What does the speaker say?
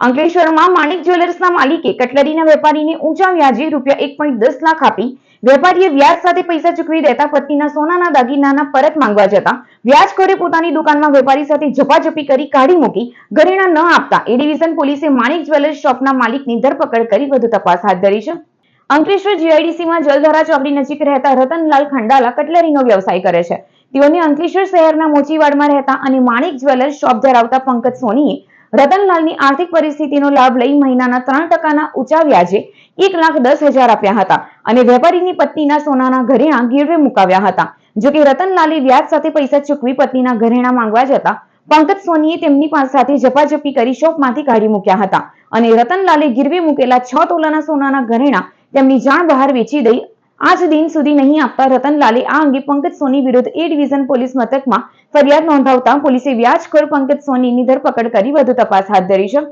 અંકલેશ્વરમાં માણિક જ્વેલર્સના માલિકે કટલરીના વેપારીને ઊંચા વ્યાજે ₹1.10 લાખ આપી વેપારીએ વ્યાજ સાથે પૈસા ચૂકવી દેતા પત્નીના સોનાના દાગીનાના પરત માંગવા જતા વ્યાજખોરે પોતાની દુકાનમાં વેપારી સાથે ઝપાઝપી કરી કાઢી મૂકી ઘરેણા ન આપતા એ ડિવિઝન પોલીસે માણિક જ્વેલર્સ શોપના માલિકની ધરપકડ કરી વધુ તપાસ હાથ ધરી છે. અંકલેશ્વર જીઆઈડીસીમાં જલધારા ચોકડી નજીક રહેતા રતનલાલ ખંડાલા કટલરીનો વ્યવસાય કરે છે. તેઓને અંકલેશ્વર શહેરના મોચીવાડમાં રહેતા અને માણિક જ્વેલર્સ શોપ ધરાવતા પંકજ સોનીએ રતનલાલની આર્થિક પરિસ્થિતિનો લાભ લઈ મહિનાના 3% ઊંચા વ્યાજે ₹1,10,000 આપ્યા હતા અને વેપારીની પત્નીના સોનાના ઘરેણા ગીરવે મુકાવ્યા હતા. જોકે રતનલાલે વ્યાજ સાથે પૈસા ચૂકવી પત્નીના ઘરેણા માંગવા જતા પંકજ સોનીએ તેમની સાથે ઝપાઝપી કરી શોપમાંથી કાઢી મૂક્યા હતા અને રતનલાલે ગીરવે મૂકેલા 6 તોલાના સોનાના ઘરેણા તેમની જાણ બહાર વેચી દઈ આજ દિન સુધી નહીં આપતા રતનલાલે આ અંગે પંકજ સોની વિરુદ્ધ એ ડિવિઝન પોલીસ મથકમાં ફરિયાદ નોંધાવતા પોલીસે વ્યાજખોર પંકજ સોનીની ધરપકડ કરી વધુ તપાસ હાથ ધરી છે.